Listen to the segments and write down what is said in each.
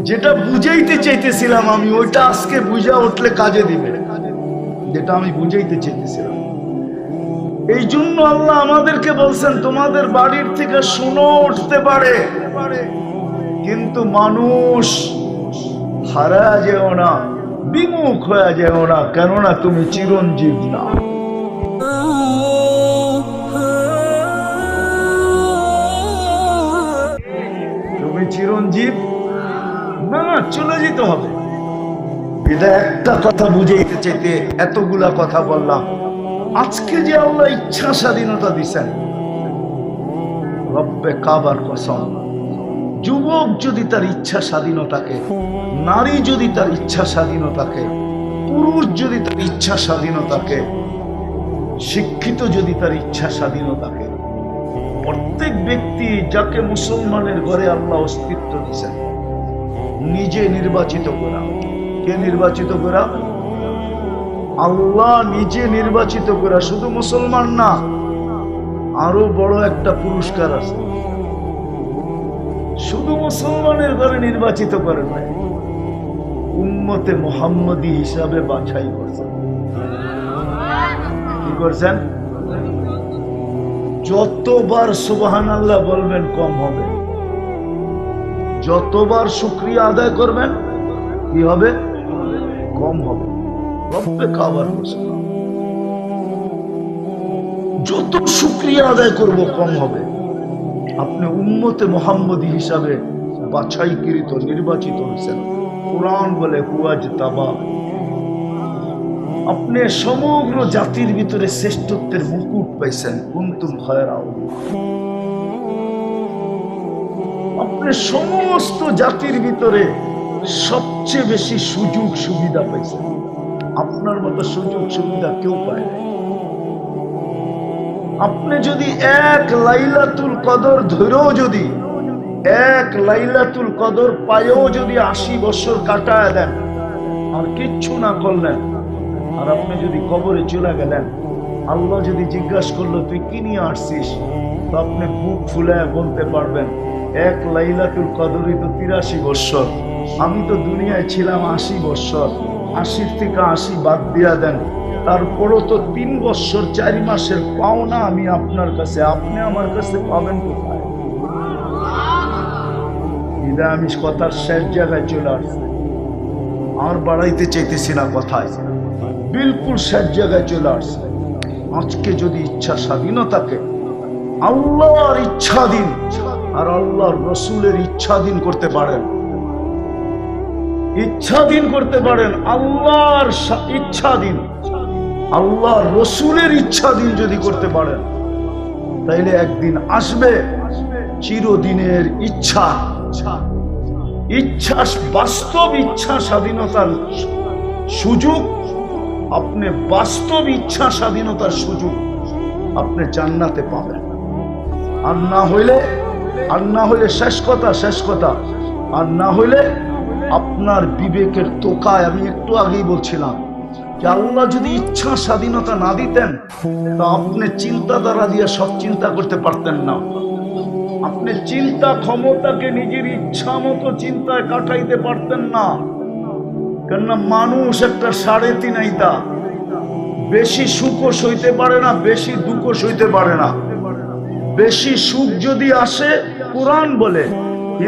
যেটা বুঝাইতে চাইতেছিলাম আমি, ওইটা আজকে বুঝা উঠলে কাজে দিবে, যেটা আমি বুঝাইতে চাইতেছিলাম। এই জন্য আল্লাহ আমাদেরকে বলছেন তোমাদের বাড়ির থেকে শুনো উঠতে পারে, কিন্তু মানুষ হারা যেও না, বিমুখ হয়ে যেও না, কেননা তুমি চিরঞ্জীব না। তুমি চিরঞ্জীব না, চলে যেতে হবে। এটা একটা কথা বুঝাইতে চাইতে এতগুলা কথা বললাম। আজকে যে আল্লাহ ইচ্ছা স্বাধীনতা দিচ্ছেন, রব্বে কাবার কসম, যুবক যদি তার ইচ্ছা স্বাধীনতাকে, নারী যদি তার ইচ্ছা স্বাধীনতাকে, পুরুষ যদি তার ইচ্ছা স্বাধীনতাকে, শিক্ষিত যদি তার ইচ্ছা স্বাধীনতাকে, প্রত্যেক ব্যক্তি যাকে মুসলমানের ঘরে আল্লাহ অস্তিত্ব দিচ্ছেন, নিজে নির্বাচিত করা। কে নির্বাচিত করা? আল্লাহ নিজে নির্বাচিত করা। শুধু মুসলমান না, আরো বড় একটা পুরস্কার আছে। শুধু মুসলমানের ঘরে নির্বাচিত করেন নাই, উম্মতে মুহাম্মদী হিসাবে বাছাই করছেন। কি করছেন? যতবার সুবহানাল্লাহ বলবেন কম হবে, যতবার শুকরিয়া আদায় করবেন কি হবে? কম হবে। রব্বে কাবার কসম, যত শুকরিয়া আদায় করব কম হবে। আপনি উম্মতে মুহাম্মদী হিসাবে বাছাইকৃত, নির্বাচিত হয়েছেন। কুরআন বলে হুয়াজতাবা, আপনি সমগ্র জাতির ভিতরে শ্রেষ্ঠত্বের মুকুট পাইছেন। কুনতুম খায়রা উম্মাহ, আপনি সমস্ত জাতির ভিতরে সবচেয়ে বেশি সুযোগ সুবিধা পাইছেন। আপনার মতো সুযোগ সুবিধা কেউ পায় না। আপনি যদি এক লাইলাতুল কদর ধরেও, যদি এক লাইলাতুল কদর পায়েও যদি 80 বছর কাটায় দেন আর কিচ্ছু না করলেন, আর আপনি যদি কবরে চলে গেলেন, আল্লাহ যদি জিজ্ঞাসা করলো তুই কি নিয়ে আসছিস, তো আপনি বুক ফুলায় বলতে পারবেন এক লাইলাতুল কদরই তো 83 বছর, আমি তো দুনিয়ায় ছিলাম 80 বছর, 80 থেকে 80 বাদ দিয়া দেন, তারপরও তো 3 বছর 4 মাসের পাওনা আমি আপনার কাছে, আপনি আমার কাছে পাবেন কোথায়? এটা আমি কথার শেষ জায়গায় চলে আসছি, আর বাড়াইতে চাইতেছি না কথায়, বিলকুল শেষ জায়গায় চলে আসছে। আজকে যদি ইচ্ছা স্বাধীনতাকে আল্লাহর ইচ্ছাধীন আর আল্লাহর রসুলের ইচ্ছাধীন করতে পারেন, ইচ্ছাধীন করতে পারেন, আল্লাহর ইচ্ছাধীন, আল্লাহর রসুলের ইচ্ছাধীন যদি করতে পারেন, তাইলে একদিন আসবে চিরদিনের ইচ্ছা, ইচ্ছা বাস্তব ইচ্ছা স্বাধীনতার সুযোগ, আপনি বাস্তব ইচ্ছা স্বাধীনতার সুযোগ আপনি জান্নাতে পাবেন। আর না হইলে শেষ কথা, শেষ কথা, আর না হইলে আপনার বিবেকের তোকায়, আমি একটু আগেই বলছিলাম যে আল্লাহ যদি ইচ্ছা স্বাধীনতা না দিতেন, তা আপনি চিন্তাধারা দিয়ে সব চিন্তা করতে পারতেন না। আপনি চিন্তা ক্ষমতাকে নিজের ইচ্ছা মতো চিন্তায় কাটাইতে পারতেন না, কেননা মানুষ একটা 3.5 আইতা, বেশি সুখও সইতে পারে না, বেশি দুঃখও সইতে পারে না। বেশি সুখ যদি আসে, কুরআন বলে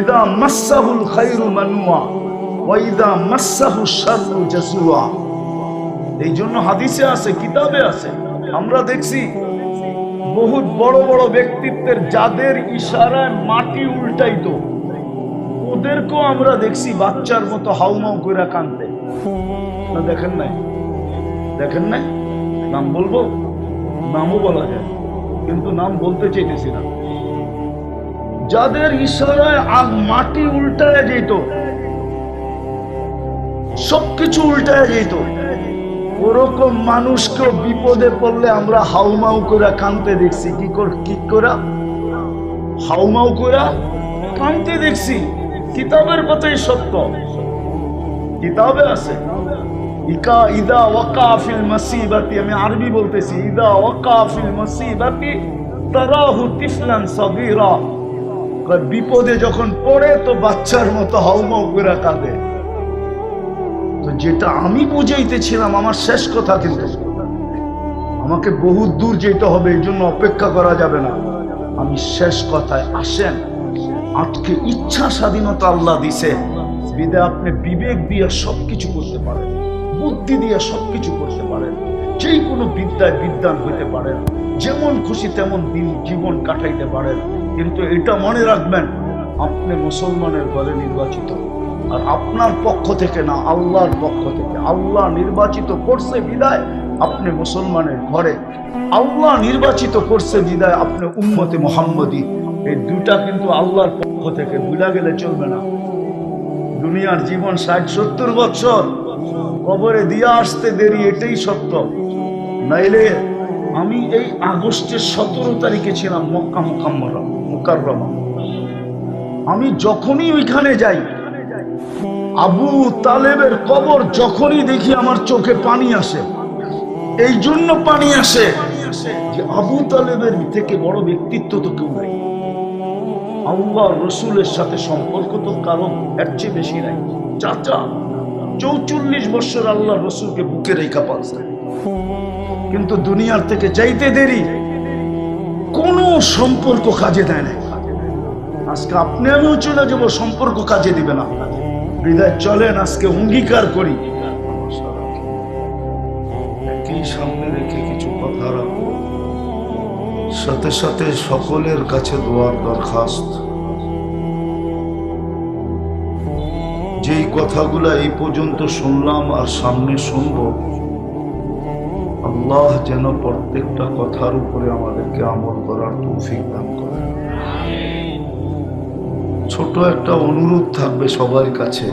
ইদা মাসসাহুল খায়রু মানুয়া ওয়া ইদা মাসসাহুশ শাররু জাজুয়া। এই জন্য হাদিসে আছে, কিতাবে আছে, আমরা দেখছি বহুত বড় বড় ব্যক্তিত্বের যাদের ইশারায় মাটি উল্টাইতো, ওদেরকেও আমরা দেখছি বাচ্চার মতো হাউমাউ করে কাঁদতে। দেখেন নাই? দেখেন নাই? নাম বলবো? নামও বলা যায়, কিন্তু নাম বলতে চাইতেছি না। যাদের ইশারায় মাটি উল্টায় যেত, সবকিছু উল্টায় যেত, ওরকম মানুষকেও বিপদে পড়লে আমরা হাউমাউ করে কাঁদতে দেখছি। কি করে হাউমাউ করে কাঁদতে দেখছি। কিতাবের কথাই সত্য, কিতাবে আছে। ইদা ওয়াকা ফিল মুসিবাতি, আমি আরবি বলতেছি, ইদা ওয়াকা ফিল মুসিবাতি তারাহু তিফলান সাগীরা বিপদে যখন পড়ে তো বাচ্চার মতো হাউমাউ করে কাঁদে। তো যেটা আমি বুঝাইতেছিলাম আমার শেষ কথা, কিন্তু আমাকে বহু দূর যেতে হবে, এই জন্য অপেক্ষা করা যাবে না। আমি শেষ কথায় আসেন, আজকে ইচ্ছা স্বাধীনতা আল্লাহ দিছে বিদে আপনি বিবেক দিয়ে সবকিছু করতে পারেন, বুদ্ধি দিয়ে সবকিছু করতে পারেন, যে কোনো বিদ্যায় বিদ্যান হইতে পারেন, যেমন খুশি তেমন দিন জীবন কাটাইতে পারেন। কিন্তু এটা মনে রাখবেন, আপনি মুসলমানের ঘরে নির্বাচিত, আর আপনার পক্ষ থেকে না, আল্লাহর পক্ষ থেকে। আল্লাহ নির্বাচিত করছে বিদায় আপনি মুসলমানের ঘরে, আল্লাহ নির্বাচিত করছে বিদায় আপনি উম্মতে মুহাম্মদী। এই দুটা কিন্তু আল্লাহর পক্ষ থেকে, ভুলা গেলে চলবে না। দুনিয়ার জীবন 60-70 বছর, কবরে দিয়া আসতে দেরি, এটাই সত্য। নাইলে আমি এই আগস্টের 17 তারিখে ছিলাম মক্কা মুকাররমা। আমি যখনই ওইখানে যাই, আবু তালেবের কবর যখনই দেখি আমার চোখে পানি আসে। এই জন্য পানি আসে যে আবু তালেবের থেকে বড় ব্যক্তিত্ব তো কেউ নাই। আল্লাহ রসুলের সাথে সম্পর্ক তো কারো এর চেয়ে বেশি নাই। চাচা 44 বছর আল্লাহ রসুলকে বুকে রেখা পালছে, কিন্তু দুনিয়ার থেকে যাইতে দেরি, কোন সম্পর্ক কাজে দেয় না। আজকে আপনি আমিও চলে যাব, সম্পর্ক কাজে দিবে না। বিদায় চলেন আজকে অঙ্গীকার করি, একই সামনে রেখে কিছু কথা রাখবো, সাথে সাথে সকলের কাছে দোয়ার দরখাস্ত। যেই কথাগুলা এই পর্যন্ত শুনলাম আর সামনে শুনবো, আল্লাহ যেন প্রত্যেকটা কথার উপরে আমাদেরকে আমল করার তৌফিক দান করেন। ছোট একটা অনুরোধ থাকবে সবার কাছে,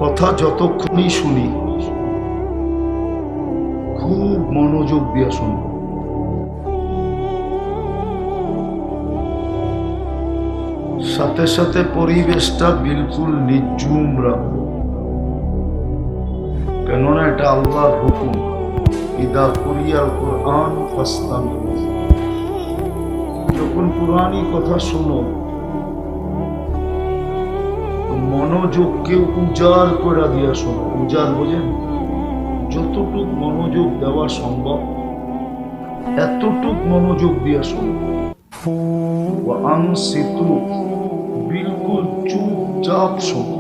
কথা যতক্ষণই শুনি খুব মনোযোগ দিয়ে শুনব। সাথে সাথে পরিবেশটা বিলকুল নির্জুম রাখবো, কেননা এটা আল্লাহর হুকুম। ইদা কুরিয়াল কুরআন ফাসতামিউ, যখন কুরআনী কথা শোনো মনোযোগকে উজাড় করে দিয়া শোনো। উজাড় বোঝেন? যতটুক মনোযোগ দেওয়া সম্ভব এতটুক মনোযোগ দিয়া শোনো। আনসিতু, বিলকুল চুপচাপ শোনো।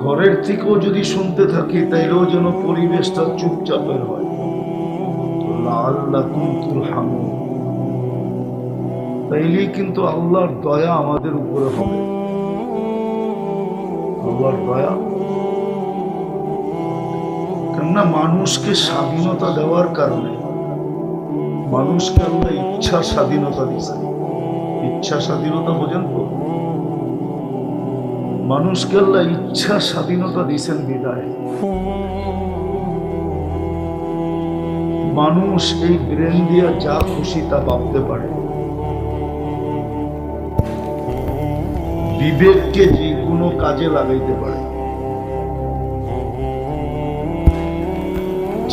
ঘরের থেকেও যদি শুনতে থাকি তাইলেও যেন পরিবেশটা চুপচাপের হয়। লাআল্লাকুম তুরহামুন, তাইলেই কিন্তু আল্লাহর দয়া আমাদের উপরে হবে। আল্লাহর দয়া, কেননা মানুষকে স্বাধীনতা দেওয়ার কারণে, মানুষকে আল্লাহ ইচ্ছা স্বাধীনতা দিয়েছে। ইচ্ছা স্বাধীনতা বোঝেন তো? মানুষকে আল্লাহ ইচ্ছা স্বাধীনতা দিয়েছেন বিদায় মানুষ এই ব্রেন দিয়ে যা খুশি তা ভাবতে পারে। বিবেককে যে কোনো কাজে লাগাইতে পারে,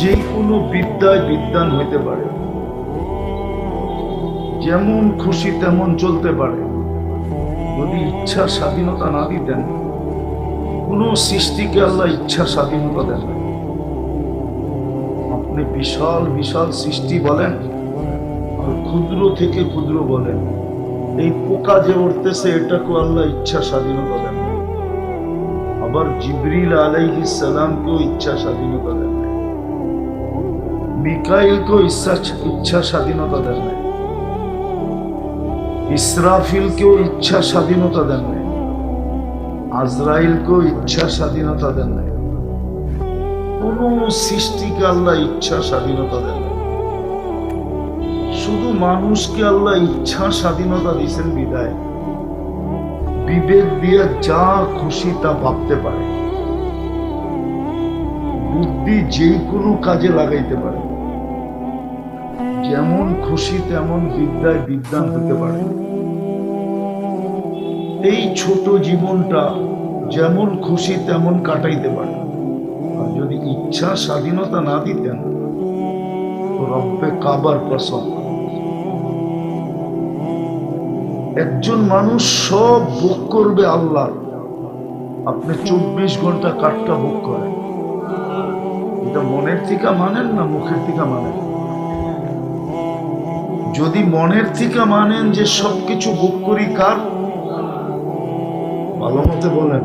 যে কোনো বিদ্যায় বিদ্যান হইতে পারে, যেমন খুশি তেমন চলতে পারে। যদি ইচ্ছা স্বাধীনতা না দিতেন, কোন সৃষ্টিকে আল্লাহ ইচ্ছা স্বাধীনতা দেন। আপনি বিশাল বিশাল সৃষ্টি বলেন আর ক্ষুদ্র থেকে ক্ষুদ্র বলেন, এই পোকা যে উঠতেছে এটাকে আল্লাহ ইচ্ছা স্বাধীনতা দেন। আবার জিবরিল আলাইহিস সালামকেও ইচ্ছা স্বাধীনতা দেন, মিকাইলকেও ইচ্ছা স্বাধীনতা দেন, ইসরাফিলকেও ইচ্ছা স্বাধীনতা দেন, আজরাইলকেও ইচ্ছা স্বাধীনতা দেন। কোন সৃষ্টিকে আল্লাহ ইচ্ছা স্বাধীনতা দেন। শুধু মানুষকে আল্লাহ ইচ্ছা স্বাধীনতা দিয়েছেন বিদায় বিবেক দিয়ে যা খুশি তা ভাবতে পারে, বুদ্ধি যে কোনো কাজে লাগাইতে পারে, যেমন খুশি তেমন বিদ্যায় বিদ্যান হতে পারে। এই ছোট জীবনটা যেমন খুশি তেমন কাটাইতে পারে। আর যদি ইচ্ছা স্বাধীনতা না দিতেন তো রব্বে কাবার কসম, একজন মানুষ সব ভোগ করবে আল্লাহ, আপনি 24 ঘন্টা কাঠটা ভোগ করেন। এটা মনের থেকে মানেন না মুখের থেকে মানেন? যদি মনের থেকে মানেন যে সবকিছু ভোগ করি কার, ভালো মতে বলেন।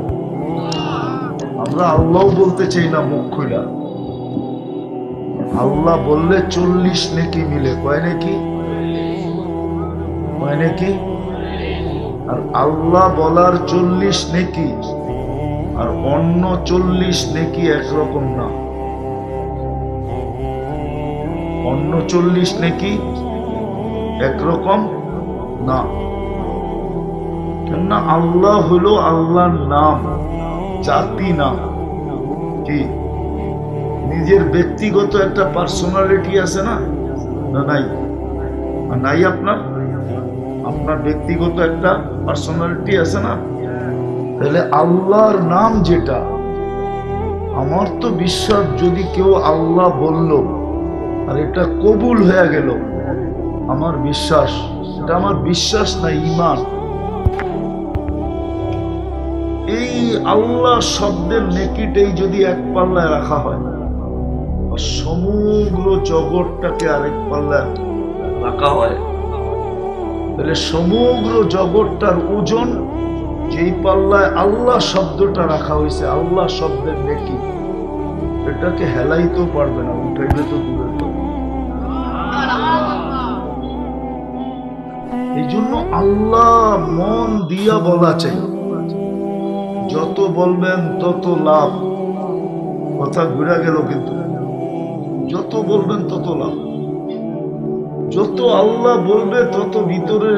আমরা আল্লাহ বলতে চাই না মুখ খুলা। আল্লাহ বললে 40 নেকি মিলে, কয় নাকি? কয় নাকি? আর আল্লাহ বলার 40 নেকি আর অন্য 40 নেকি একরকম না। অন্য 40 নেকি একরকম না। কেননা আল্লাহ হলো আল্লাহর নাম, জাতি না। কি নিজের ব্যক্তিগত একটা পার্সোনালিটি আছে না? না নাই? নাই আপনার? আপনার ব্যক্তিগত একটা পার্সোনালিটি আছে না? তাহলে আল্লাহর নাম যেটা, আমার তো বিশ্বাস যদি কেউ আল্লাহ বলল আর এটা কবুল হয়ে গেল, আমার বিশ্বাস, এটা আমার বিশ্বাস না, ঈমান। এই আল্লাহ শব্দের নেকিটাই যদি এক পাল্লায় রাখা হয়, সমগ্র জগৎটাকে আরেক পাল্লায় রাখা হয়, তাহলে সমগ্র জগৎটার ওজন যেই পাল্লায় আল্লাহ শব্দটা রাখা হয়েছে, আল্লাহ শব্দের নেকি, এটাকে হেলাইতেও পারবে না, উঠাইবে তো দূরের কথা। এই জন্য আল্লাহ মন দিয়া বলা চাই। যত বলবেন তত লাভ। কথা ঘুরে গেল, কিন্তু যত বলবেন তত লাভ। যত আল্লাহ বলবে তত ভিতরে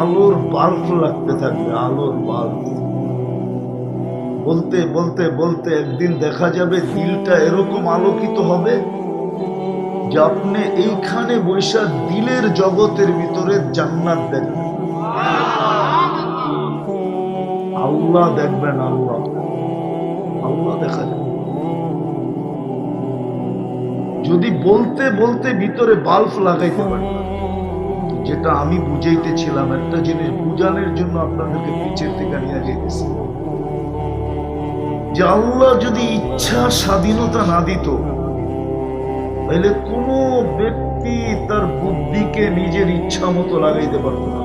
আলোর বাল্ব লাগতে থাকবে, আলোর বাল্ব। বলতে বলতে বলতে একদিন দেখা যাবে দিলটা এরকম আলোকিত হবে যে আপনি এইখানে বৈশা দিলের জগতের ভিতরে জান্নাত দেখবেন, আল্লাহ দেখবেন, আল্লাহ আল্লাহ দেখা যাবে। যদি বলতে বলতে ভিতরে বাল্ব লাগাইতে পারি, যেটা আমি বুঝাইতেছিলাম, একটা জিনিস বুঝানোর জন্য আপনাদেরকে পিছের থেকে নিয়ে যাইতেছি, যে আল্লাহ যদি ইচ্ছা স্বাধীনতা না দিত, তাহলে কোন ব্যক্তি তার বুদ্ধিকে নিজের ইচ্ছা মতো লাগাইতে পারত না,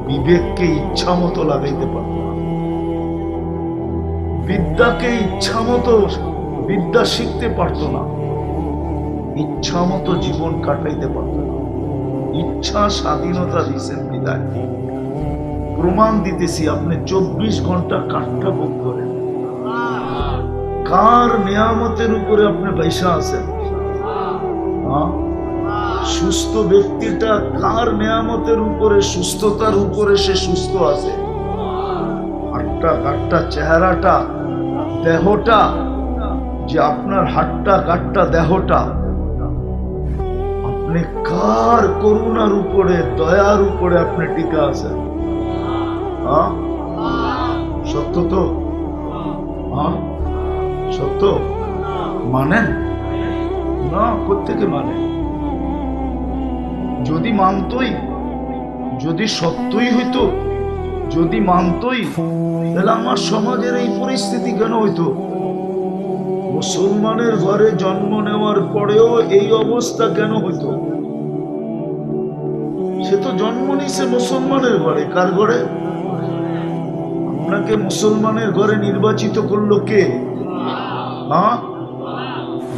বিবেককে ইচ্ছা মতো লাগাইতে পারত না, বিদ্যাকে ইচ্ছা মতো বিদ্যা শিখতে পারত না, ইচ্ছা মতো জীবন কাটাইতে পারত না। ইচ্ছা স্বাধীনতা দিয়েছেন বিদায়। প্রমাণ দিতেছি, আপনি 24 ঘন্টা কাঠটা ভোগ করেন, কার নিয়ামতের উপরে আপনি পয়সা আছেন? সুস্থ ব্যক্তিটা কার নিয়ামতের উপরে, সুস্থতার উপরে সে সুস্থ আছে? হাটটা কাটটা চেহারাটা, দেহটা, যে আপনার হাটটা কাটটা দেহটা, আপনি কার করুণার উপরে, দয়ার উপরে আপনি টিকা আছেন? সত্য তো? সত্য মানেন না? কোত্থেকে মানে? যদি মানতই, যদি সত্যই হইতো, যদি মানতই, তাহলে আমার সমাজের এই পরিস্থিতি কেন হইতো? মুসলমানের ঘরে জন্ম নেওয়ার পরেও এই অবস্থা কেন হইতো? সে তো জন্ম নিছে মুসলমানের ঘরে। কার ঘরে? আপনাকে মুসলমানের ঘরে নির্বাচিত করলো কে?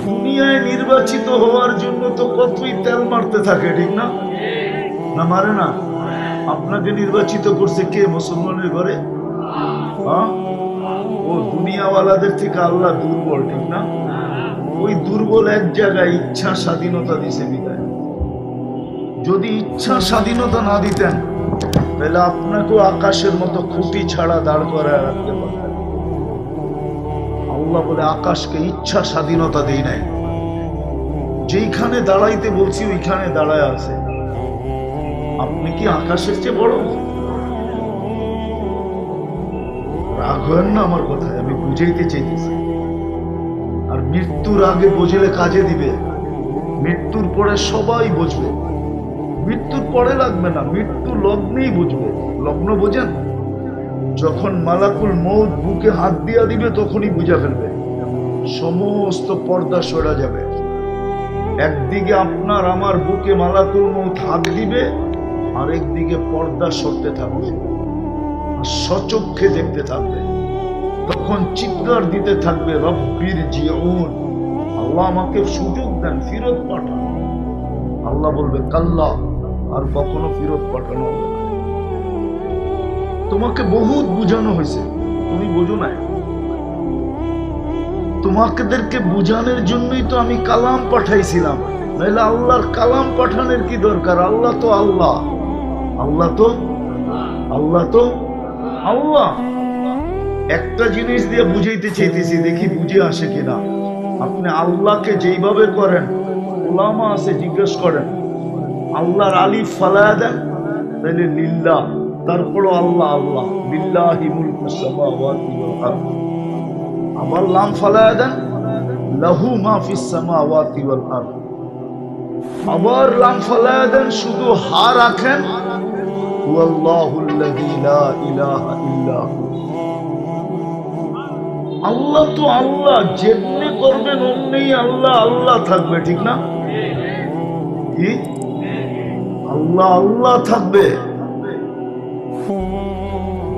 দুনিয়ায় নির্বাচিত হওয়ার জন্য তো কতই তেল মারতে থাকে, ঠিক না? না মারে না? আপনাকে নির্বাচিত করছে কে মুসলমানের ঘরে? ও দুনিয়াওয়ালাদের থেকে আল্লাহ দুর্বল, ঠিক না? ওই দুর্বল এক জায়গায় ইচ্ছা স্বাধীনতা দিছে বিদায়। যদি ইচ্ছা স্বাধীনতা না দিতেন, তাহলে আপনাকেও আকাশের মতো খুঁটি ছাড়া দাঁড় করায় রাখতে পারতেন। আল্লাহ বলে আকাশকে ইচ্ছা স্বাধীনতা দেই নাই, যেইখানে দাঁড়াইতে বলছি ওইখানে দাঁড়ায় আছে। আপনি কি আকাশের চেয়ে বড়? রাগ হয়েন না আমার কথায়, আমি বুঝাইতে চাইতেছি। আর মৃত্যুর আগে বুঝলে কাজে দিবে, মৃত্যুর পরে সবাই বুঝবে। মৃত্যুর পরে লাগবে না, মৃত্যু লগ্নেই বুঝবে। লগ্ন বোঝেন? যখন মালাকুল মউত বুকে হাত দিয়া দিবে তখনই বুঝা ফেলবে, সমস্ত পর্দা সরা যাবে। একদিকে আপনার আমার বুকে মালাকুল মউত হাত দিবে, আরেকদিকে পর্দা সরতে থাকবে, সচক্ষে দেখতে থাকবে। তখন চিৎকার দিতে থাকবে, রব্বির জিউন, আল্লাহ আমাকে সুযোগ দেন, ফিরত পাঠান। আল্লাহ বলবে, কাল্লা, আর কখনো ফিরত পাঠানো হবে না। তোমাকে বহুত বুঝানো হয়েছে, তুমি বোঝো না। তোমাকেদেরকে বুঝানোর জন্যই তো আমি কালাম পাঠাইছিলাম, নাহলে আল্লাহর কালাম পাঠানোর কি দরকার? আল্লাহ তো আল্লাহ, আল্লাহ তো আল্লাহ তো আল্লাহ। একটা জিনিস দিয়ে বুঝাইতে চাইতেছি, দেখি বুঝে আসে কিনা। আপনি আল্লাহকে যেইভাবে করেন, ওলামা আছে জিজ্ঞেস করেন, আল্লাহর আলিফ ফালায়া দেন, তাহলে লিল্লাহ, তারপরও আল্লাহ আল্লাহ, লিল্লাহি মুলকুস সামাওয়াতি ওয়াল আরদ। আবার লাম ফালায়া দেন, লাহু মা ফিস সামাওয়াতি ওয়াল আরদ। আবার লাম ফালায়া দেন, শুধু হা রাখেন, হুয়াল্লাহুল্লাযী লা ইলাহা ইল্লা হু। আল্লাহ তো আল্লাহ, যেমনি করবেন অমনি আল্লাহ আল্লাহ থাকবে, ঠিক না? কি আল্লাহ আল্লাহ থাকবে?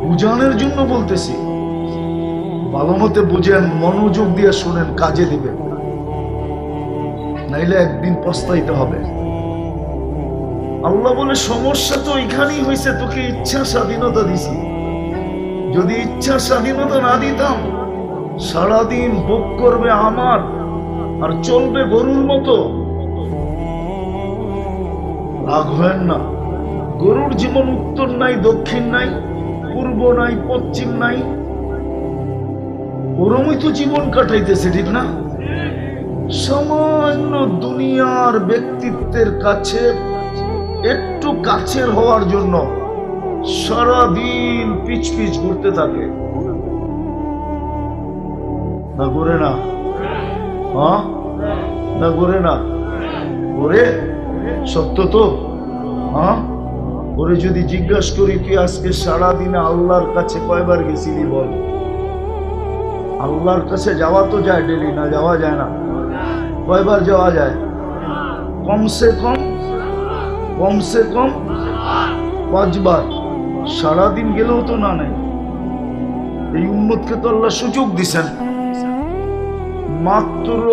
বুঝানোর জন্য বলতেছি, ভালো মতে বুঝেন, মনোযোগ দিয়ে শুনেন, কাজে দিবেন, নাইলে একদিন পস্তাইতে হবে। আল্লাহ বলে, সমস্যা তো এখানেই হয়েছে, তোকে ইচ্ছা স্বাধীনতা দিছি। যদি ইচ্ছা স্বাধীনতা না দিতাম, সারাদিন ভোগ করবে আমার আর চলবে গরুর মতো। রাগ হয় না, গরুর জীবন উত্তর নাই, দক্ষিণ নাই, পূর্ব নাই, পশ্চিম নাই, ওরমই তো জীবন কাটাইতেছে, ঠিক না? সামান্য দুনিয়ার ব্যক্তিত্বের কাছে একটু কাছের হওয়ার জন্য সারাদিন পিছ পিছ ঘুরতে থাকে, না করে না? হ্যাঁ, না করে না? ওরে সত্য তো? হ্যাঁ, ওরে যদি জিজ্ঞাসা করি, তুই আজকে সারাদিনে আল্লাহর কাছে কয়বার গেছিলি বল? আল্লাহর কাছে যাওয়া তো যায় ডেলি, না যাওয়া যায় না? কয়বার যাওয়া যায়? কমসে কম 5 বার। সারাদিন গেলেও তো না নেই। এই উম্মতকে তো আল্লাহ সুযোগ দিছেন, মাত্র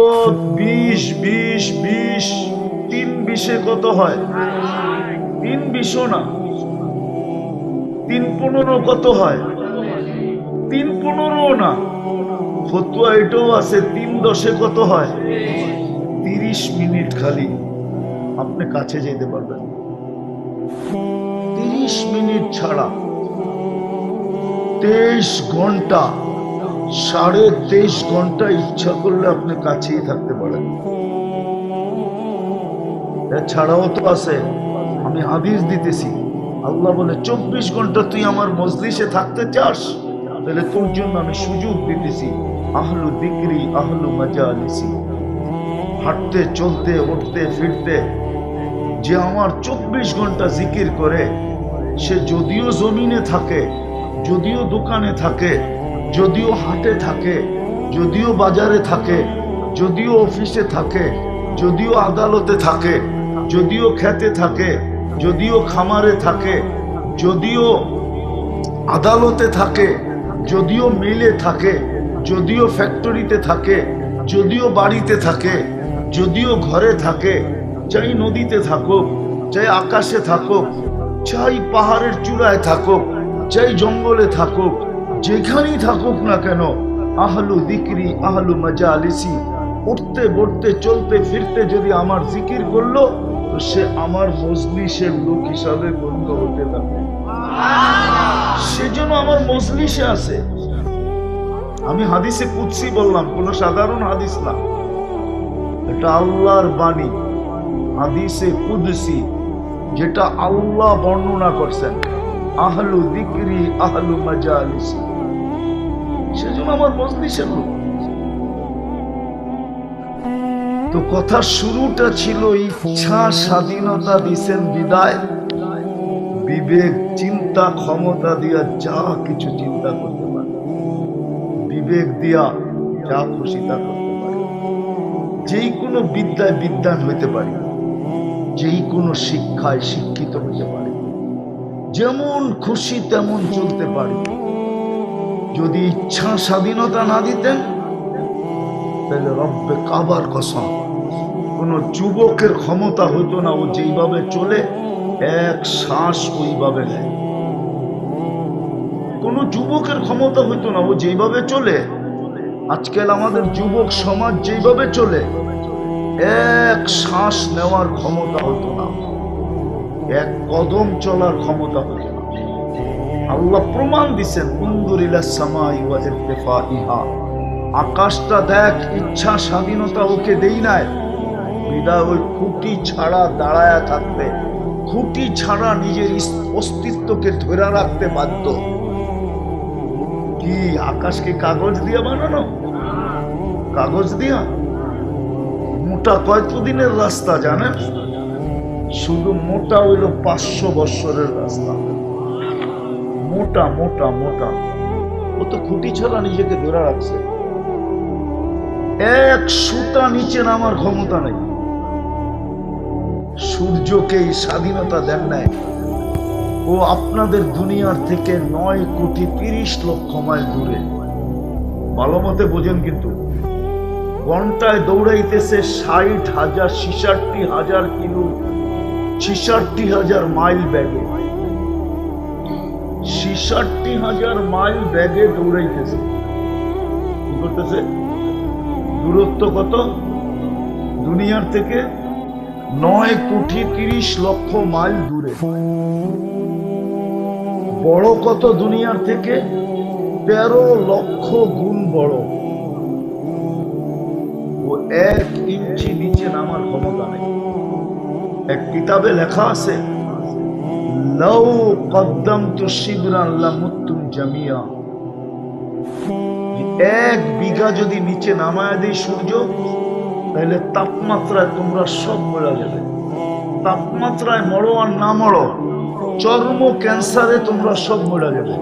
20 3 20-এ কত হয়? 3 20 না, 3 15 কত হয়? 3 15 না, ফতুয়া এটাও আছে, 3 10-এ কত হয়? 30 মিনিট খালি আপনি কাছে যেতে পারবেন। 30 মিনিট ছাড়া 23 ঘন্টা, 23.5 ঘন্টা ইচ্ছা করলে আপনি কাছেই থাকতে পারেন। এছাড়াও তো আছে, আমি হাদিস দিতেছি, আল্লাহ বলে 24 ঘন্টা তুই আমার মজলিসে থাকতে চাস, তাহলে তোর জন্য আমি সুযোগ দিতেছি, আহলু যিকরি আহলু মাজালিসি। হাঁটতে চলতে উঠতে ফিরতে যে আমার 24 ঘন্টা জিকির করে, সে যদিও জমিনে থাকে, যদিও দোকানে থাকে, যদিও হাটে থাকে, যদিও বাজারে থাকে, যদিও অফিসে থাকে, যদিও আদালতে থাকে, যদিও খেতে থাকে, যদিও খামারে থাকে, যদিও আদালতে থাকে, যদিও মিলে থাকে, যদিও ফ্যাক্টরিতে থাকে, যদিও বাড়িতে থাকে, যদিও ঘরে থাকে, চাই নদীতে থাকুক, চাই আকাশে থাকুক, চাই পাহাড়ের চূড়ায় থাকুক, চাই জঙ্গলে থাকুক, যেখানেই থাকুক না কেন, আহলু যিকরি আহলু মাজালিসি, উঠতে বসতে চলতে ফিরতে যদি আমার জিকির করলো, তো সে আমার মজলিসের লোক হিসাবে গণ্য হতে থাকে। সেজন্য আমার মজলিসে আছে। আমি হাদিসে কুদসি বললাম, কোন সাধারণ হাদিস না, এটা আল্লাহর বাণী, হাদিসে কুদসি, যেটা আল্লাহ বর্ণনা করছেন, আহলু যিকরি আহলু মাজালিসি। সেজন্য আমার মজলিসের লোক। তো কথার শুরুটা ছিল ইচ্ছা স্বাধীনতা দিছেন বিদায়, বিবেক চিন্তা ক্ষমতা দিয়া যা কিছু চিন্তা করতে পারে, বিবেক দিয়া যা খুশি তা করতে পারে, যেই কোনো বিদ্যায় বিদ্বান হইতে পারি, যেই কোনো শিক্ষায় শিক্ষিত হইতে পারি, যেমন খুশি তেমন চলতে পারি। যদি ইচ্ছা স্বাধীনতা না দিতেন তাহলে রব্বে কাবার কসম কোন যুবকের ক্ষমতা হইতো না ও যেইভাবে চলে এক শ্বাস ওইভাবে নেয়। কোন যুবকের ক্ষমতা হইতো না ও যেইভাবে চলে। আজকাল আমাদের যুবক সমাজ যেইভাবে চলে এক শ্বাস নেওয়ার ক্ষমতা হতো না, এক কদম চলার ক্ষমতা হতো না। আল্লাহ প্রমাণ দিচ্ছেন, উনজুরিলাস সামাই ওয়া ইরতিফাইহা, আকাশটা দেখ, ইচ্ছা স্বাধীনতা ওকে দেই নাই বিদায় ওই খুঁটি ছাড়া দাঁড়ায়া থাকতে, খুঁটি ছাড়া নিজের অস্তিত্বকে ধরে রাখতে বাধ্য। কি আকাশকে কাগজ দিয়ে বানানো? কাগজ দিয়া? মোটা কতদিনের রাস্তা জানেন? শুধু মোটা হইল 500 বৎসরের রাস্তা। মোটা মোটা মোটা, ও তো খুঁটি ছাড়া নিজেকে ধরে রাখছে। এক সুতা নিচে নামার ক্ষমতা নেই। সূর্যকে স্বাধীনতা দেন নাই, ও আপনাদের দুনিয়ার থেকে 9,30,00,000 মাইল দূরে। ভালো মতে বোঝেন, কিন্তু ঘন্টায় দৌড়াইতেছে 60,000 66,000 কিলো, 66,000 মাইল ব্যাগে, 66,000 মাইল ব্যাগে দৌড়াইতেছে। কি করতেছে? দূরত্ব কত দুনিয়ার থেকে? 9,30,00,000 মাইল দূরে। বড় কত দুনিয়ার থেকে? 13 লক্ষ গুণ বড়। ও 1 ইঞ্চি নিচে নামার ক্ষমতা নেই। এক কিতাবে লেখা আছে, লাউ কদ্দামতু শিবরান লামুতুম জামিয়া, 1 বিঘা যদি নিচে নামায় দেয় সূর্য, তাহলে তাপমাত্রায় তোমরা সব মরে যাবে। তাপমাত্রায় মরো আর না মরো, চর্ম ক্যান্সারে তোমরা সব মরে যাবে,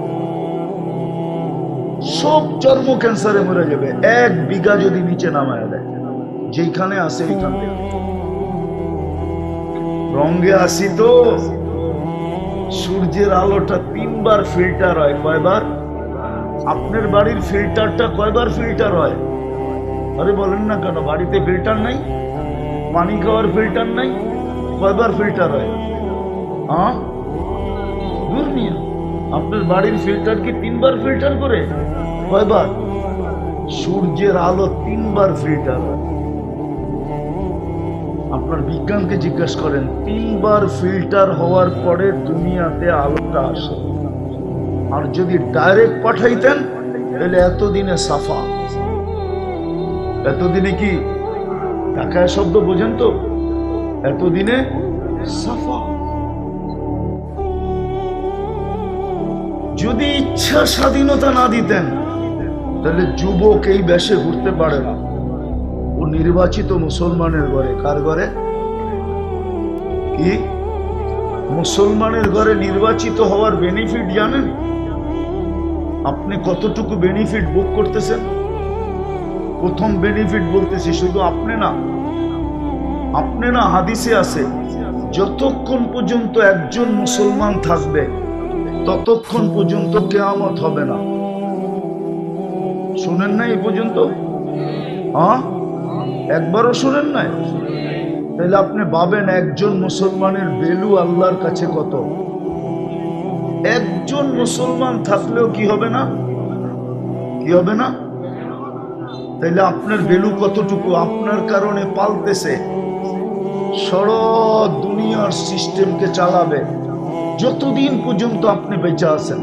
সব চর্ম ক্যান্সারে মরে যাবে 1 বিঘা যদি নিচে নামায় দেয়। যেখানে আসে এইখান থেকে রঙে আসি তো, সূর্যের আলোটা 3 বার ফিল্টার হয়। কয়বার? আপনার বাড়ির ফিল্টারটা কয়বার ফিল্টার হয়? আরে বলেন না কেন, বাড়িতে ফিল্টার নাই? পানি খাওয়ার ফিল্টার নাই? কয়বার ফিল্টার হয়? হ্যাঁ, দূর নিয়ে আপনার বাড়ির ফিল্টার কি 3 বার ফিল্টার করে? কয়বার? সূর্যের আলো 3 বার ফিল্টার হয়। আপনার বিজ্ঞানকে জিজ্ঞেস করেন, 3 বার ফিল্টার হওয়ার পরে দুনিয়াতে আলোটা আসে। আর যদি ডাইরেক্ট পাঠাইতেন তাহলে এতদিনে সাফা। এতদিনে কি ঢাকায় শব্দ বোঝেন তো? এতদিনে সাফা। যদি ইচ্ছা স্বাধীনতা না দিতেন তাহলে যুবক এই বেশে ঘুরতে পারে না। ও নির্বাচিত মুসলমানের ঘরে। কার ঘরে? কি মুসলমানের ঘরে নির্বাচিত হওয়ার বেনিফিট জানেন? আপনি কতটুকু বেনিফিট ভোগ করতেছেন? প্রথম বেনিফিট বলতেছি, শুধু আপনি না, হাদিসে আছে যতক্ষণ পর্যন্ত একজন মুসলমান থাকবে ততক্ষণ পর্যন্ত কিয়ামত হবে না। শুনেন নাই এই পর্যন্ত? হ্যাঁ, একবারও শুনেন নাই? তাহলে আপনি ভাবেন একজন মুসলমানের ভ্যালু আল্লাহর কাছে কত। একজন মুসলমান থাকলেও কি হবে না? কি হবে না? তাইলে আপনার ভ্যালু কতটুকু? আপনার কারণে পালতেছে, সারা দুনিয়ার সিস্টেমকে চালাবে যতদিন পর্যন্ত আপনি বেঁচে আছেন।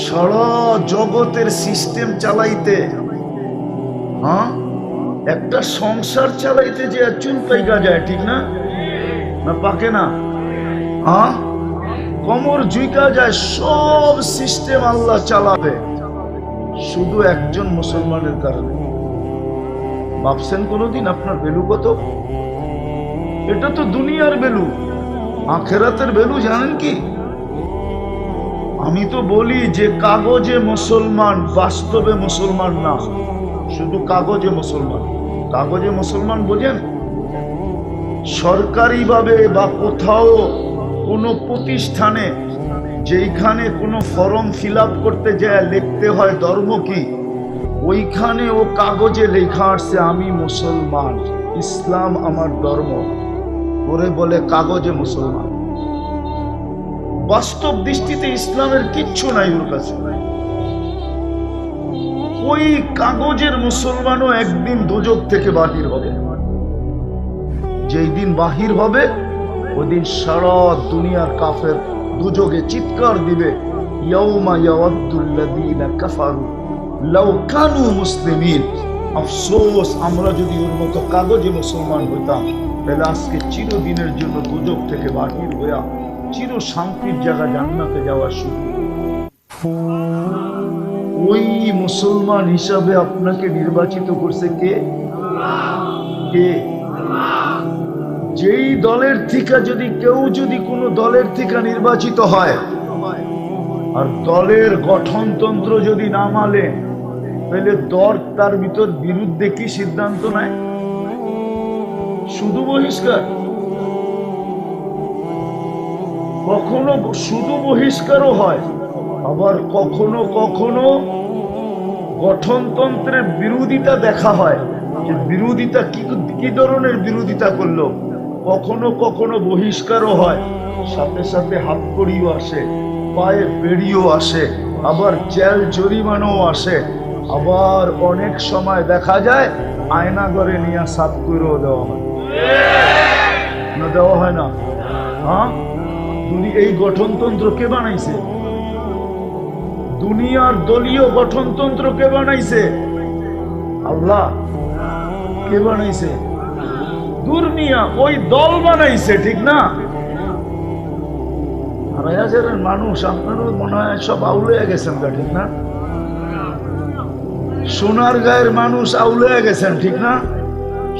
সারা জগতের সিস্টেম চালাইতে, হ্যাঁ, একটা সংসার চালাইতে যে চুল পাইকা যায়, ঠিক না? না পাকে না? হ্যাঁ, কোমর ঝুঁকা যায়। সব সিস্টেম আল্লাহ চালাবে শুধু একজন মুসলমানের কারণে। ভাবছেন কোনোদিন আপনার ভ্যালু কত? এটা তো দুনিয়ার ভ্যালু, আখেরাতের ভ্যালু জানেন কি? আমি তো বলি যে কাগজে মুসলমান, বাস্তবে মুসলমান না, শুধু কাগজে মুসলমান। কাগজে মুসলমান বোঝেন? সরকারিভাবে বা কোথাও কোনো প্রতিষ্ঠানে যেইখানে কোনো ফর্ম ফিল আপ করতে যায় লিখতে হয় ধর্ম কি, ওইখানে ও কাগজে লেখা আসছে আমি মুসলমান, ইসলাম আমার ধর্ম, ওরে বলে কাগজে মুসলমান। বাস্তব দৃষ্টিতে ইসলামের কিচ্ছু নাই ওর কাছে। ওই কাগজের মুসলমানও একদিন দোজখ থেকে বাহির হবে। যেই দিন বাহির হবে ওই দিন সারা দুনিয়ার কাফের দুজকে চিৎকার দিবে, ইয়াউমা ইয়াওয়াদ্দুল্লাযীনা কাফারু লাউ কানু মুসলিমিন। আফসোস, আমরা যদি ওর মতো কাগজে মুসলমান হইতাম তাহলে আজকে চিরদিনের জন্য দুজক থেকে বাহির হইয়া চির শান্তির জায়গা জান্নাতে যাওয়ার সুযোগ। ওই মুসলমান হিসাবে আপনাকে নির্বাচিত করছে কে? কে? যেই দলের থেকে যদি কেউ যদি কোনো দলের থেকে নির্বাচিত হয় আর দলের গঠনতন্ত্র যদি না মানে, তাহলে দল তার ভিতর বিরুদ্ধে কি সিদ্ধান্ত নেয়? শুধু বহিষ্কার। কখনো শুধু বহিষ্কারও হয়, আবার কখনো কখনো গঠনতন্ত্রের বিরোধিতা দেখা হয়, যে বিরোধিতা কি ধরনের বিরোধিতা করলো। কখনো কখনো বহিষ্কারও হয়, সাথে সাথে হাতকড়িও আসে, পায়ে বেড়িও আসে, আবার জেল জরিমানাও আসে, আবার অনেক সময় দেখা যায় আয়না ঘরে নিয়ে সাত করেও দেওয়া হয়। না, দেওয়া হয় না? হ্যাঁ, এই গঠনতন্ত্র কে বানাইছে? দুনিয়ার দলীয় গঠনতন্ত্র কে বানাইছে? আল্লাহ। কে বানাইছে? দুনিয়া, ওই দল বানাইছে, ঠিক না? 2,500 মানুষ, আপনারও মনে হয় সব আউলে গেছেন, ঠিক না? সোনার গায়ের মানুষ আউলে গেছেন, ঠিক না?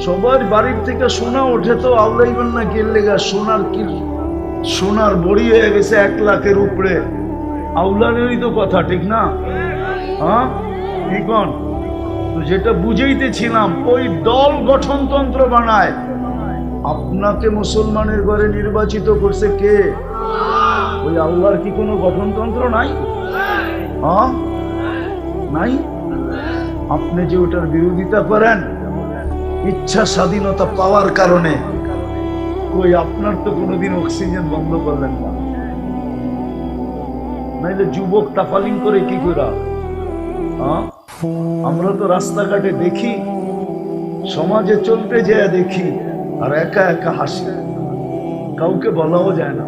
সবার বাড়ির থেকে সোনা ওঠে তো আউলাইবেন না কি লেগা? সোনার বড়ি হয়ে গেছে 1 লাখের উপরে, আউলানেরই তো কথা, ঠিক না? হ্যাঁ, ঠিক। তো যেটা বুঝাইতেছিলাম, ওই দল গঠনতন্ত্র বানায়। আপনাকে মুসলমানের ঘরে নির্বাচিত করছে কে? ওই আল্লাহর কি কোনো গঠনতন্ত্র নাই? হ্যাঁ, নাই। আপনি যে ওটার বিরোধিতা করেন ইচ্ছা স্বাধীনতা পাওয়ার কারণে, ওই আপনার তো কোনোদিন অক্সিজেন বন্ধ করলেন না, নাইলে যুবক তাফালিং করে কি করে? হ্যাঁ, আমরা তো রাস্তাঘাটে দেখি, সমাজে চলতে যায় দেখি, আর একা একা হাসি, কাউকে বলাও যায় না।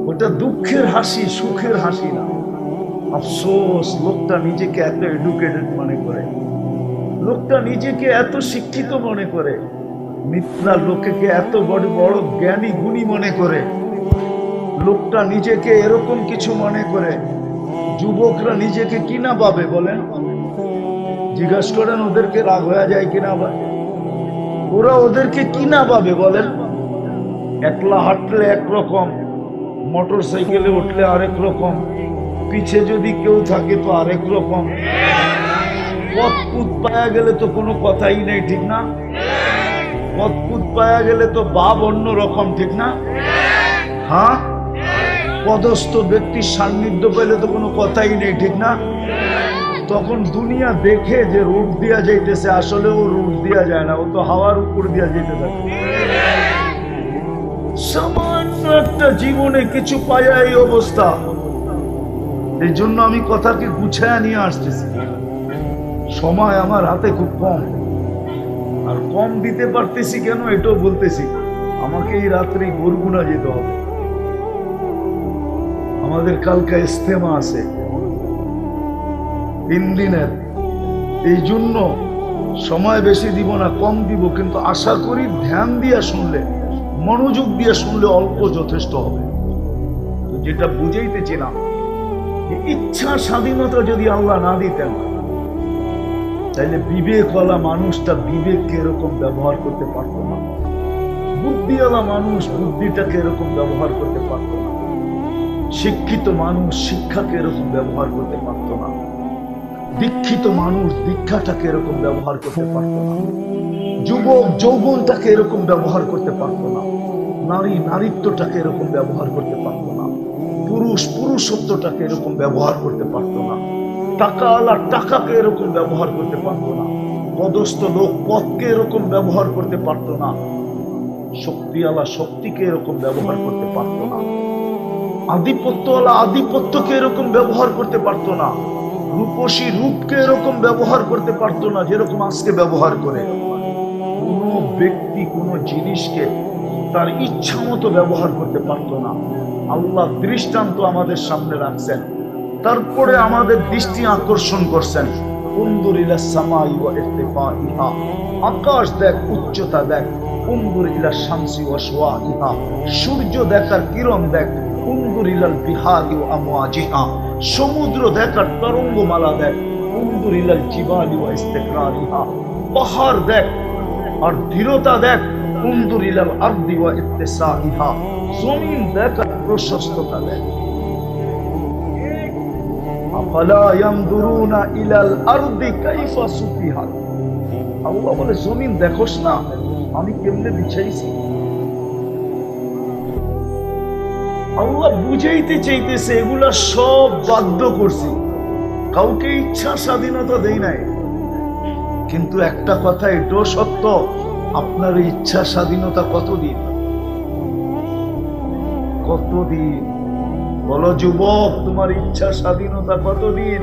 ওটা দুঃখের হাসি, সুখের হাসি না। আফসোস, লোকটা নিজেকে এত এডুকেটেড মনে করে, লোকটা নিজেকে এত শিক্ষিত মনে করে, মিথ্যা লোকেকে এত বড় বড় জ্ঞানী গুণী মনে করে, লোকটা নিজেকে এরকম কিছু মনে করে। যুবকরা নিজেকে কিনা ভাবে বলেন? জিজ্ঞাসা করেন ওদেরকে, রাগ হয়ে যায় কিনা ভাবে? ওরা ওদেরকে কিনা ভাবে বলেন? একলা হাঁটলে একরকম, মোটর সাইকেলে উঠলে আরেক রকম, পিছে যদি কেউ থাকে তো আরেক রকম, পথ পায়া গেলে তো কোনো কথাই নেই, ঠিক না? পথ পায়া গেলে তো ভাব অন্য রকম, ঠিক না? হ্যাঁ, পদস্থ ব্যক্তির সান্নিধ্য পেলে তো কোনো কথাই নেই, ঠিক না? তখন দুনিয়া দেখে যে রূপ দিয়া যাইতেছে, আসলে ও রূপ দিয়া যায় না, ও তো হাওয়ার উপর দিয়া যেতে থাকে। সামান্য একটা জীবনে কিছু পায়া এই অবস্থা। এই জন্য আমি কথাকে গুছায়া নিয়ে আসতেছি। সময় আমার হাতে খুব কম, আর কম দিতে পারতেছি কেন এটাও বলতেছি। আমাকে এই রাত্রে বরগুনা যেতে হবে, আমাদের কালকে ইস্তেমা আছে 3 দিনের। এই জন্য সময় বেশি দিব না, কম দিব, কিন্তু আশা করি ধ্যান দিয়া শুনলে, মনোযোগ দিয়ে শুনলে অল্প যথেষ্ট হবে। যেটা বুঝাইতেছিলাম, ইচ্ছা স্বাধীনতা যদি আল্লাহ না দিতেন তাইলে বিবেকওয়ালা মানুষটা বিবেককে এরকম ব্যবহার করতে পারতো না, বুদ্ধিওয়ালা মানুষ বুদ্ধিটাকে এরকম ব্যবহার করতে পারতো না, শিক্ষিত মানুষ শিক্ষাকে এরকম ব্যবহার করতে পারতো না, দীক্ষিত মানুষ দীক্ষাটাকে এরকম ব্যবহার করতে পারতো না, যুবক যৌবনটাকে এরকম ব্যবহার করতে পারতো না, নারী নারীত্বটাকে এরকম ব্যবহার করতে পারতো না, পুরুষ পুরুষত্বটাকে এরকম ব্যবহার করতে পারতো না, টাকাওয়ালা টাকাকে এরকম ব্যবহার করতে পারতো না, পদস্থ লোক পদকে এরকম ব্যবহার করতে পারতো না, শক্তিওয়ালা শক্তিকে এরকম ব্যবহার করতে পারতো না, আধিপত্যওয়ালা আধিপত্যকে এরকম ব্যবহার করতে পারতো না, রূপসী রূপকে এরকম ব্যবহার করতে পারতো না যেরকম আজকে ব্যবহার করে। কোনো ব্যক্তি কোনো জিনিসকে তার ইচ্ছা মতো ব্যবহার করতে পারতো না। আল্লাহ দৃষ্টান্ত আমাদের সামনে রাখছেন, তারপরে আমাদের দৃষ্টি আকর্ষণ করছেন। উনজুর ইলা সামাই ওয়া ইরতিফাইহা, আকাশ দেখ, উচ্চতা দেখ। উনজুর ইলা শামসি ওয়া শুআইহা, সূর্য দেখার কিরণ দেখ। উনজুর ইলাল বিহারি ওয়া আমওয়াজিহা, সমুদ্র দেখার তরঙ্গমালা দেখ। উনজুর ইলাল জিবালি ওয়া ইস্তিকরারিহা, পাহাড় দেখ আর দৃঢ়তা দেখ। উনজুর ইলাল আরদি ওয়া ইত্তিসাইহা, জমিন দেখ আর প্রশস্ততা দেখ। আফালা ইয়ানজুরুনা ইলাল আরদি কাইফা সুতিহাত, আল্লাহ বলে জমিন দেখোস না আমি কেমনে বিছাইছি। আল্লাহ বুঝাইতে চাইতেছে এগুলা সব বাধ্য করছি, কাউকে ইচ্ছা স্বাধীনতা দেই নাই। কিন্তু একটা কথা এটাও সত্য, আপনার ইচ্ছা স্বাধীনতা কতদিন? কতদিন বলো যুবক, তোমার ইচ্ছা স্বাধীনতা কতদিন?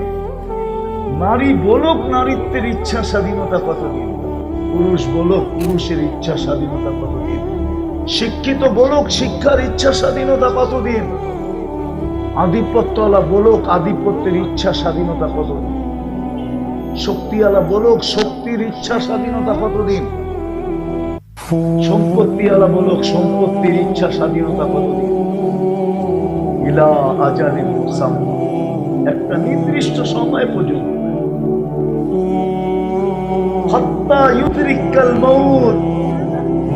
নারী বলুক নারীত্বের ইচ্ছা স্বাধীনতা কতদিন? পুরুষ বলুক পুরুষের ইচ্ছা স্বাধীনতা কতদিন? শিক্ষিত বলুক শিক্ষার ইচ্ছা স্বাধীনতা কতদিন? আধিপত্যওয়ালা বলুক আধিপত্যের ইচ্ছা স্বাধীনতা কতদিন? শক্তিওয়ালা বলুক শক্তির ইচ্ছা স্বাধীনতা কতদিন? সম্পত্তিওয়ালা বলুক সম্পত্তির ইচ্ছা স্বাধীনতা কতদিন? ইলা আজালিন মুসাম্মা, একটা নির্দিষ্ট সময় পর্যন্ত। হাত্তা ইউদরিকাল মাউত,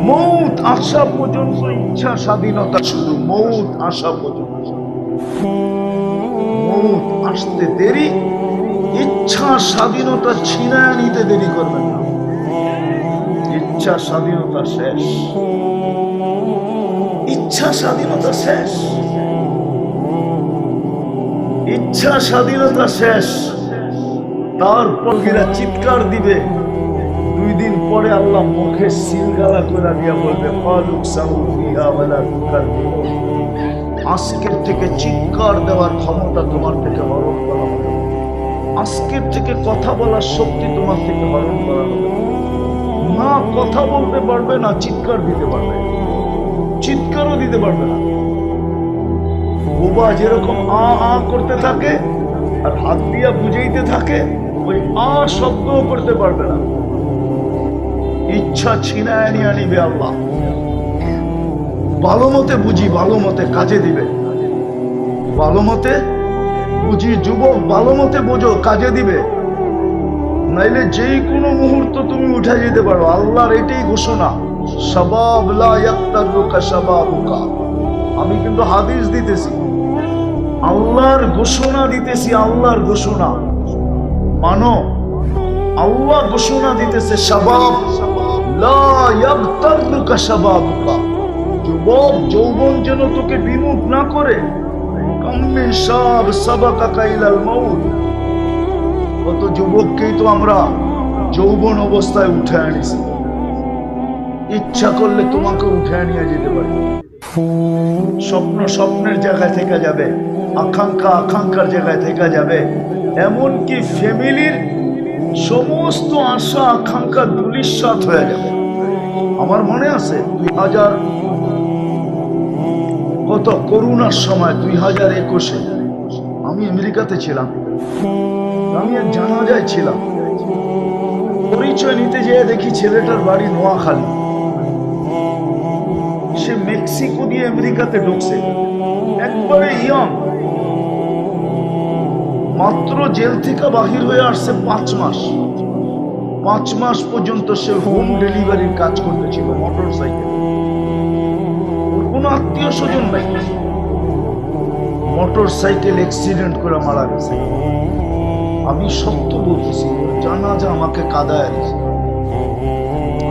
মৌত আসা পর্যন্ত ইচ্ছা স্বাধীনতা শুধু। মৌত আসা পর্যন্ত, মৌত আসতে দেরি, ইচ্ছা স্বাধীনতা ছিনায় নিতে দেরি করবেন না। ইচ্ছা স্বাধীনতা শেষ, ইচ্ছা স্বাধীনতা শেষ, ইচ্ছা স্বাধীনতা শেষ। তারপর এরা চিৎকার দিবে, 2 দিন পরে আল্লাহ মুখে সিলগালা করে দিয়া বলবে আজকের থেকে চিৎকার দেওয়ার ক্ষমতা তোমার থেকে হরণ করা হবে, আজকের থেকে কথা বলার শক্তি তোমার থেকে হরণ করা হবে। না কথা বলতে পারবে না, চিৎকার দিতে পারবে, চিৎকারও দিতে পারবে না। বোবা যেরকম আ আ করতে থাকে আর হাত দিয়া বুঝাইতে থাকে, ওই আ শব্দও করতে পারবে না। ইচ্ছা ছিনায় নিয়ে আনিবে আল্লাহ। ভালো মতে বুঝি, ভালো মতে কাজে দিবে। ভালো মতে বুঝি যুবক, ভালো মতে বোঝো, কাজে দিবে। নাইলে যেই কোনো মুহূর্ত তুমি উঠে যেতে পারো। আল্লাহর এটাই ঘোষণা, শাবাব লা ইয়াক্তারুকা শাবাবুকা। আমি কিন্তু হাদিস দিতেছি, আল্লাহর ঘোষণা দিতেছি, আল্লাহর ঘোষণা মানো। আল্লাহ ঘোষণা দিতেছে শাবাব লা ইয়াগতারুকা শাবাবুকা, যুবক যৌবন যেন তোকে বিমুখ না করে। কাম্মিন শাব সাবাকাকা ইলাল মাউত, কত যুবককেই তো আমরা যৌবন অবস্থায় উঠে আনিছি। ইচ্ছা করলে তোমাকে উঠে নিয়ে যেতে পারে। স্বপ্ন স্বপ্নের জায়গায় থেকে যাবে, আকাঙ্ক্ষা আকাঙ্ক্ষার জায়গায় থেকে যাবে। এমনকি ফ্যামিলির সমস্ত আশা আকাঙ্ক্ষা ধূলিসাৎ হয়ে যাবে। আমার মনে আছে 2000 কত করোনার সময় 2021-এ আমি আমেরিকাতে ছিলাম। আমি এক জানাজায় ছিলাম, পরিচয় নিতে যেয়ে দেখি ছেলেটার বাড়ি নোয়াখালী। সে মেক্সিকো দিয়ে আমেরিকাতে ঢুকছে, একবারে ইয়ং, মাত্র জেল থেকে বাহির হয়ে আসছে 5 মাস। 5 মাস পর্যন্ত সে হোম ডেলিভারির কাজ করতেছিল মোটর সাইকেল। ওর কোনো আত্মীয় স্বজন নাই, মোটর সাইকেল অ্যাক্সিডেন্ট করে মারা গেছে। আমি সত্য বলতেছি, জানাজা আমাকে কাঁদায় দিয়েছে।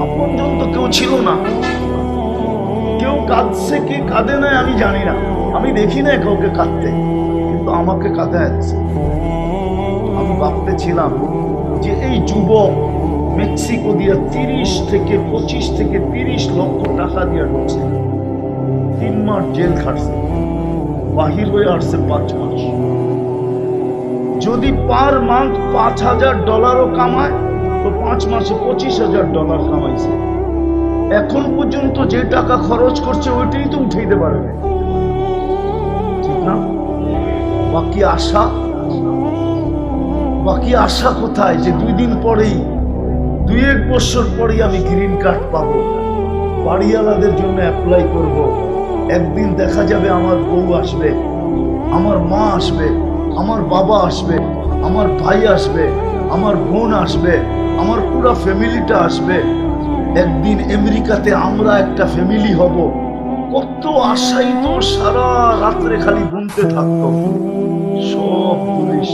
আপনজন তো কেউ ছিল না, কেউ কাঁদছে কি কাঁদে নাই আমি জানি না, আমি দেখি না কাউকে কাঁদতে, কিন্তু আমাকে কাঁদায় দিয়েছে। আমি ভাবতেছিলাম যে এই যুবক মেক্সিকো দিয়ে 25 থেকে 30 লক্ষ টাকা দিয়ে ঢুকছে, 3 মাস জেল খাটছে, বাহির হয়ে আসছে 5 মাস। যদি পার মান্থ $5,000 কামায় তো 5 মাসে $25,000 কামাইছে। এখন পর্যন্ত যে টাকা খরচ করছে ওইটাই তো উঠাইতে পারবে, ঠিক না? বাকি আশা কোথায় যে 2 দিন পরেই, 2-1 বছর পরেই আমি গ্রিন কার্ড পাবো, বাড়িওয়ালাদের জন্য অ্যাপ্লাই করব। একদিন দেখা যাবে আমার বউ আসবে, আমার মা আসবে, আমার বাবা আসবে, আমার ভাই আসবে, আমার বোন আসবে, আমার পুরো ফ্যামিলিটা আসবে। একদিন আমেরিকাতে আমরা একটা ফ্যামিলি হব। কত আশাই তো সারা রাত্রে খালি বুনতে থাকতো, সব পুলিশ।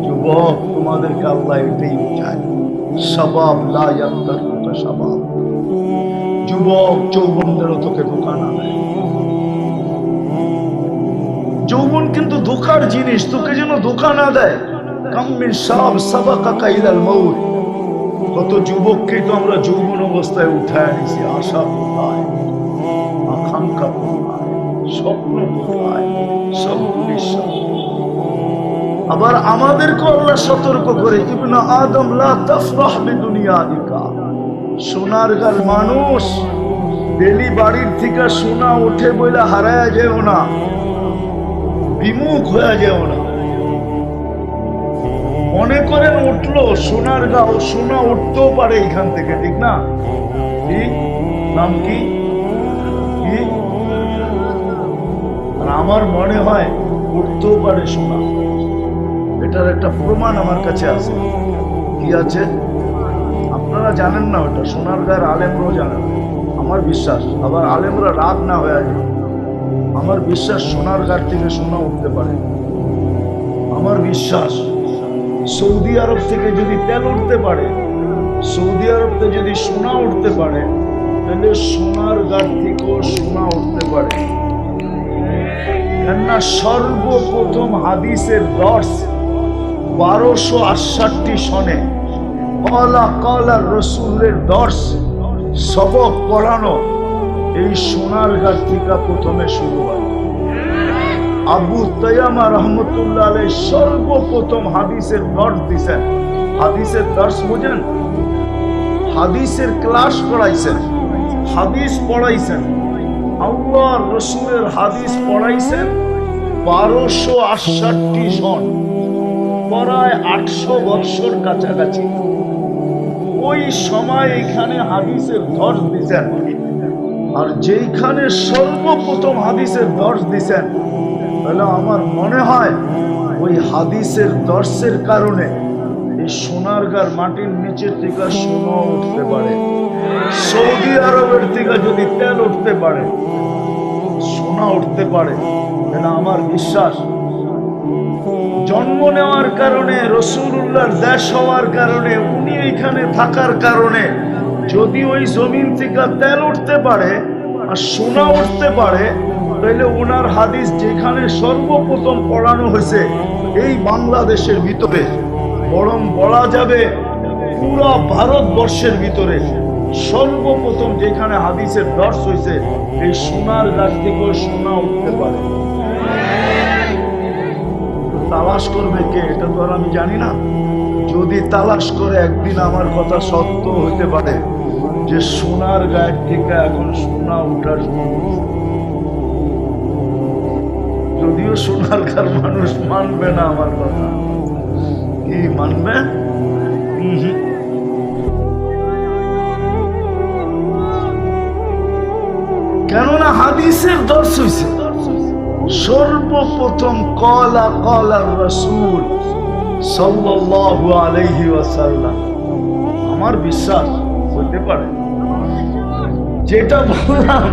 যুবক, তোমাদেরকে আল্লাহ এটাই বোঝায়, শাবাব লা ইয়াক্তারুকা শাবাব। যুবক, যৌবনদেরও তোকে ধোঁকা না দেয়। যৌবন কিন্তু ধোঁকার জিনিস, তোকে যেন ধোঁকা না দেয়। কাম মিন শাব সাবাকাকা ইলাল মাউত। কত যুবককে তো আমরা যৌবন অবস্থায় উঠায় আনিছি। আশা কোথায়, আকাঙ্ক্ষা কোথায়, স্বপ্ন কোথায়, সব পুলিশ। আবার আমাদেরকে আল্লাহ সতর্ক করে, ইবনে আদম লা তাফরাহ বিদুনিয়াইকা। সোনারগাঁর মানুষ, ডেলি বাড়ির থেকে সোনা ওঠে বলে হারায় যেও না, বিমুখ হয়ে যেও না। মনে করেন উঠলো সোনারগাঁও, সোনা উঠতেও পারে এখান থেকে, ঠিক না? নাম কি? আর আমার মনে হয় উঠতেও পারে সোনা। এটার একটা প্রমাণ আমার কাছে আছে। কি আছে? আপনারা জানেন না ওটা, সোনারগাঁর আলেমরাও জানেন, আমার বিশ্বাস। আবার আলেমরা রাগ না হয়ে যায়, আমার বিশ্বাস সোনারগাঁ থেকে সোনা উঠতে পারে। আমার বিশ্বাস সৌদি আরব থেকে যদি তেল উঠতে পারে, সৌদি আরবতে যদি সোনা উঠতে পারে, তাহলে সোনারগাঁ থেকেও সোনা উঠতে পারে। কেননা সর্বপ্রথম হাদিসের দর্শ 1268 সনে কলা রসুলের দর্শ সবক পড়ানো এই সোনারগাঁ থেকে প্রথমে শুরু হয়। আবু তায়ামা রহমতুল্লাহ আলাইহি সর্বপ্রথম হাদিসের দর্শ দিয়েছেন। হাদিসের দর্শ বুঝেন? হাদিসের ক্লাস পড়াইছেন, হাদিস পড়াইছেন, আল্লাহর রসুলের হাদিস পড়াইছেন 1268 সন, প্রায় 800 বছর কাছাকাছি। ওই সময় এখানে হাদিসের দর্শ দিয়েছেন। আর যেইখানে সর্বপ্রথম হাদিসের দর্শ দিয়েছেন, তাহলে আমার মনে হয় ওই হাদিসের দর্শের কারণে এই সোনারগাঁর মাটির নিচের থেকে সোনা উঠতে পারে। সৌদি আরবের থেকে যদি তেল উঠতে পারে, সোনা উঠতে পারে, তাহলে আমার বিশ্বাস জন্ম নেওয়ার কারণে, রাসূলুল্লাহর দেশ হওয়ার কারণে, উনি এইখানে থাকার কারণে যদি ওই জমিন থেকে তেল উঠতে পারে আর সোনা উঠতে পারে, তাহলে ওনার হাদিস যেখানে সর্বপ্রথম পড়ানো হয়েছে এই বাংলাদেশের ভিতরে, বরং বলা যাবে পুরো ভারতবর্ষের ভিতরে সর্বপ্রথম যেখানে হাদিসের দর্শ হয়েছে, এই সোনারগাঁ থেকেও সোনা উঠতে পারে। তালাশ করবে কে, এটা তো আর আমি জানি না। যদি তালাশ করে, একদিন আমার কথা সত্য হইতে পারে যে সোনারগাঁ থেকে এখন সোনা উঠার শুরু। যদিও সোনারগাঁর মানুষ মানবে না আমার কথা। কি মানবে? কেননা হাদিসের দর্শ হইছে সর্বপ্রথম কলা রাসূল সাল্লাল্লাহু আলাইহি ওয়াসাল্লাম। আমার বিশ্বাস হতে পারে যেটা বললাম,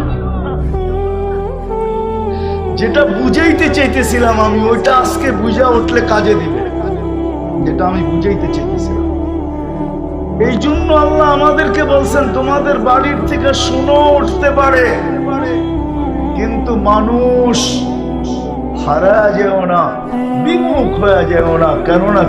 যেটা বুঝাইতে চাইতেছিলাম আমি, ওইটা আজকে বুঝা উঠলে কাজে দিবে, যেটা আমি বুঝাইতে চাইতেছিলাম। এই জন্য আল্লাহ আমাদেরকে বলছেন তোমাদের বাড়ির থেকে শুনো উঠতে পারে, কিন্তু মানুষ হারা যেও না, বিমুখ হয়ে যেও না, কেননা